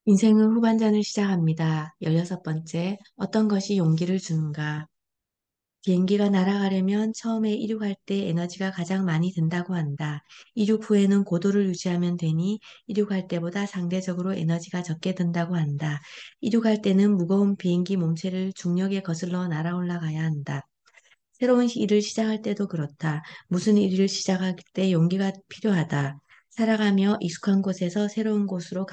인생은 후반전을 시작합니다. 16번째, 어떤 것이 용기를 주는가? 비행기가 날아가려면 처음에 이륙할 때 에너지가 가장 많이 든다고 한다. 이륙 후에는 고도를 유지하면 되니 이륙할 때보다 상대적으로 에너지가 적게 든다고 한다. 이륙할 때는 무거운 비행기 몸체를 중력에 거슬러 날아올라 가야 한다. 새로운 일을 시작할 때도 그렇다. 무슨 일을 시작할 때 용기가 필요하다. 살아가며 익숙한 곳에서 새로운 곳으로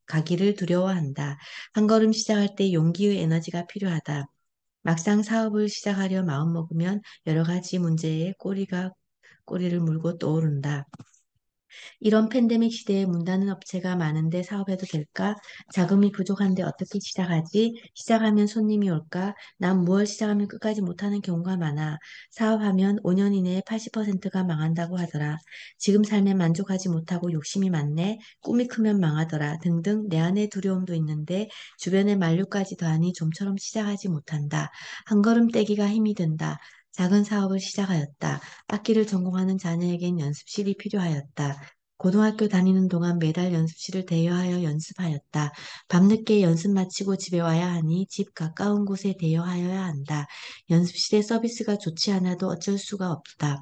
가기를 두려워한다. 한 걸음 시작할 때 용기의 에너지가 필요하다. 막상 사업을 시작하려 마음먹으면 여러 가지 문제에 꼬리를 물고 떠오른다. 이런 팬데믹 시대에 문 닫는 업체가 많은데 사업해도 될까? 자금이 부족한데 어떻게 시작하지? 시작하면 손님이 올까? 난 무얼 시작하면 끝까지 못하는 경우가 많아. 사업하면 5년 이내에 80%가 망한다고 하더라. 지금 삶에 만족하지 못하고 욕심이 많네. 꿈이 크면 망하더라. 등등 내 안에 두려움도 있는데 주변에 만류까지 더하니 좀처럼 시작하지 못한다. 한 걸음 떼기가 힘이 든다. 작은 사업을 시작하였다. 악기를 전공하는 자녀에겐 연습실이 필요하였다. 고등학교 다니는 동안 매달 연습실을 대여하여 연습하였다. 밤늦게 연습 마치고 집에 와야 하니 집 가까운 곳에 대여하여야 한다. 연습실의 서비스가 좋지 않아도 어쩔 수가 없다.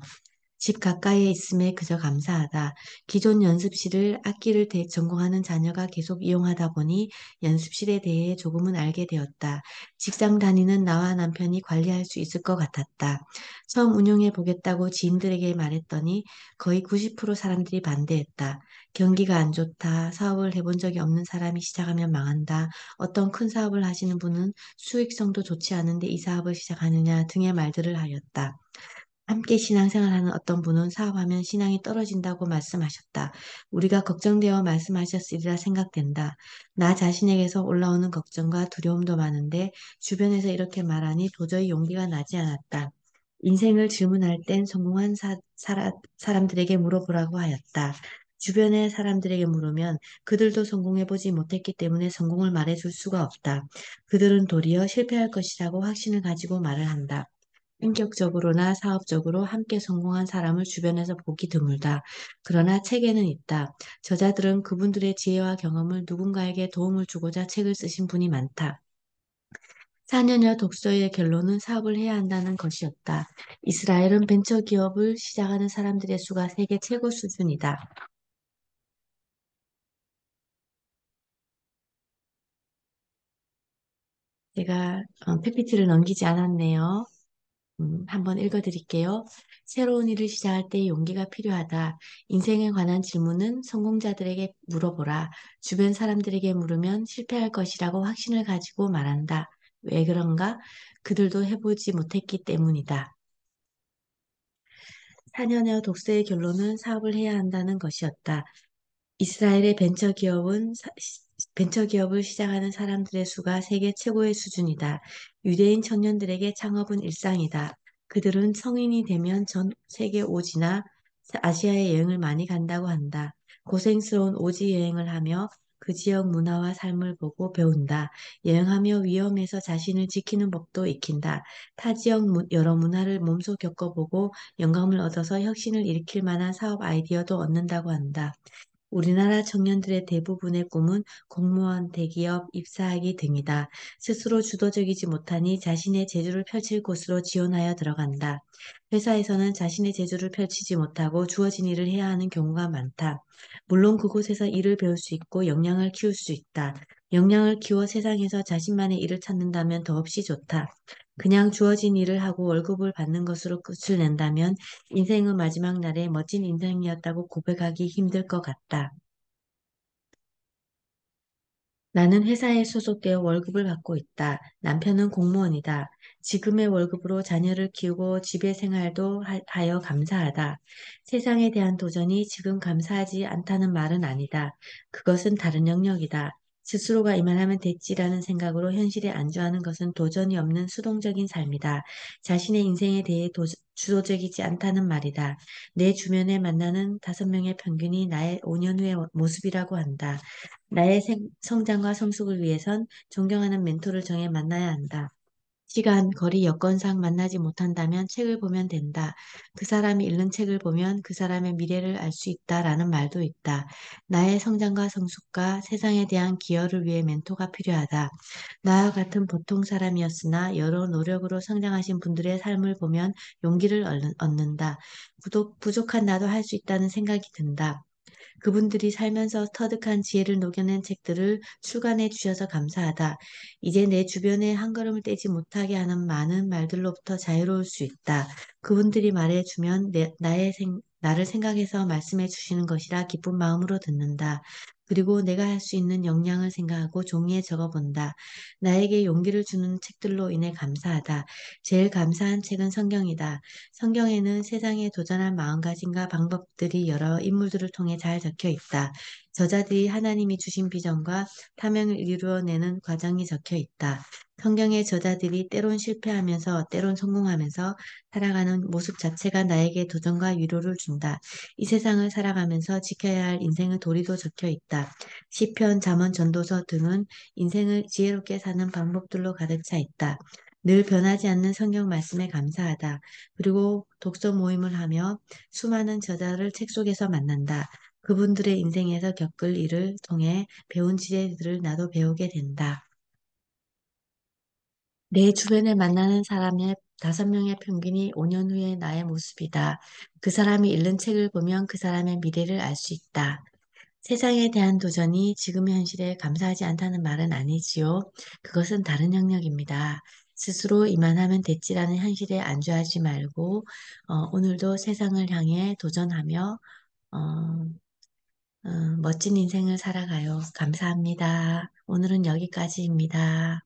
집 가까이에 있음에 그저 감사하다. 기존 연습실을 전공하는 자녀가 계속 이용하다 보니 연습실에 대해 조금은 알게 되었다. 직장 다니는 나와 남편이 관리할 수 있을 것 같았다. 처음 운영해 보겠다고 지인들에게 말했더니 거의 90% 사람들이 반대했다. 경기가 안 좋다. 사업을 해본 적이 없는 사람이 시작하면 망한다. 어떤 큰 사업을 하시는 분은 수익성도 좋지 않은데 이 사업을 시작하느냐 등의 말들을 하였다. 함께 신앙생활하는 어떤 분은 사업하면 신앙이 떨어진다고 말씀하셨다. 우리가 걱정되어 말씀하셨으리라 생각된다. 나 자신에게서 올라오는 걱정과 두려움도 많은데 주변에서 이렇게 말하니 도저히 용기가 나지 않았다. 인생을 질문할 땐 성공한 사람들에게 물어보라고 하였다. 주변의 사람들에게 물으면 그들도 성공해보지 못했기 때문에 성공을 말해줄 수가 없다. 그들은 도리어 실패할 것이라고 확신을 가지고 말을 한다. 인격적으로나 사업적으로 함께 성공한 사람을 주변에서 보기 드물다. 그러나 책에는 있다. 저자들은 그분들의 지혜와 경험을 누군가에게 도움을 주고자 책을 쓰신 분이 많다. 4년여 독서의 결론은 사업을 해야 한다는 것이었다. 이스라엘은 벤처기업을 시작하는 사람들의 수가 세계 최고 수준이다. 제가 PPT를 넘기지 않았네요. 한번 읽어드릴게요. 새로운 일을 시작할 때 용기가 필요하다. 인생에 관한 질문은 성공자들에게 물어보라. 주변 사람들에게 물으면 실패할 것이라고 확신을 가지고 말한다. 왜 그런가? 그들도 해보지 못했기 때문이다. 4년여 독서의 결론은 사업을 해야 한다는 것이었다. 이스라엘의 벤처기업을 시작하는 사람들의 수가 세계 최고의 수준이다. 유대인 청년들에게 창업은 일상이다. 그들은 성인이 되면 전 세계 오지나 아시아에 여행을 많이 간다고 한다. 고생스러운 오지 여행을 하며 그 지역 문화와 삶을 보고 배운다. 여행하며 위험에서 자신을 지키는 법도 익힌다. 타 지역 여러 문화를 몸소 겪어보고 영감을 얻어서 혁신을 일으킬 만한 사업 아이디어도 얻는다고 한다. 우리나라 청년들의 대부분의 꿈은 공무원, 대기업, 입사하기 등이다. 스스로 주도적이지 못하니 자신의 재주를 펼칠 곳으로 지원하여 들어간다. 회사에서는 자신의 재주를 펼치지 못하고 주어진 일을 해야 하는 경우가 많다. 물론 그곳에서 일을 배울 수 있고 역량을 키울 수 있다. 역량을 키워 세상에서 자신만의 일을 찾는다면 더없이 좋다. 그냥 주어진 일을 하고 월급을 받는 것으로 끝을 낸다면 인생의 마지막 날에 멋진 인생이었다고 고백하기 힘들 것 같다. 나는 회사에 소속되어 월급을 받고 있다. 남편은 공무원이다. 지금의 월급으로 자녀를 키우고 집의 생활도 하여 감사하다. 세상에 대한 도전이 지금 감사하지 않다는 말은 아니다. 그것은 다른 영역이다. 스스로가 이만하면 됐지라는 생각으로 현실에 안주하는 것은 도전이 없는 수동적인 삶이다. 자신의 인생에 대해 주도적이지 않다는 말이다. 내 주변에 만나는 5명의 평균이 나의 5년 후의 모습이라고 한다. 나의 성장과 성숙을 위해선 존경하는 멘토를 정해 만나야 한다. 시간, 거리, 여건상 만나지 못한다면 책을 보면 된다. 그 사람이 읽는 책을 보면 그 사람의 미래를 알 수 있다라는 말도 있다. 나의 성장과 성숙과 세상에 대한 기여를 위해 멘토가 필요하다. 나와 같은 보통 사람이었으나 여러 노력으로 성장하신 분들의 삶을 보면 용기를 얻는다. 부족한 나도 할 수 있다는 생각이 든다. 그분들이 살면서 터득한 지혜를 녹여낸 책들을 출간해 주셔서 감사하다. 이제 내 주변에 한 걸음을 떼지 못하게 하는 많은 말들로부터 자유로울 수 있다. 그분들이 말해주면 나를 생각해서 말씀해 주시는 것이라 기쁜 마음으로 듣는다. 그리고 내가 할 수 있는 역량을 생각하고 종이에 적어본다. 나에게 용기를 주는 책들로 인해 감사하다. 제일 감사한 책은 성경이다. 성경에는 세상에 도전할 마음가짐과 방법들이 여러 인물들을 통해 잘 적혀 있다. 저자들이 하나님이 주신 비전과 사명을 이루어내는 과정이 적혀 있다. 성경의 저자들이 때론 실패하면서 때론 성공하면서 살아가는 모습 자체가 나에게 도전과 위로를 준다. 이 세상을 살아가면서 지켜야 할 인생의 도리도 적혀 있다. 시편, 잠언, 전도서 등은 인생을 지혜롭게 사는 방법들로 가득 차 있다. 늘 변하지 않는 성경 말씀에 감사하다. 그리고 독서 모임을 하며 수많은 저자를 책 속에서 만난다. 그분들의 인생에서 겪을 일을 통해 배운 지혜들을 나도 배우게 된다. 내 주변에 만나는 사람의 5명의 평균이 5년 후의 나의 모습이다. 그 사람이 읽는 책을 보면 그 사람의 미래를 알 수 있다. 세상에 대한 도전이 지금 현실에 감사하지 않다는 말은 아니지요. 그것은 다른 영역입니다. 스스로 이만하면 됐지라는 현실에 안주하지 말고 오늘도 세상을 향해 도전하며 어, 멋진 인생을 살아가요. 감사합니다. 오늘은 여기까지입니다.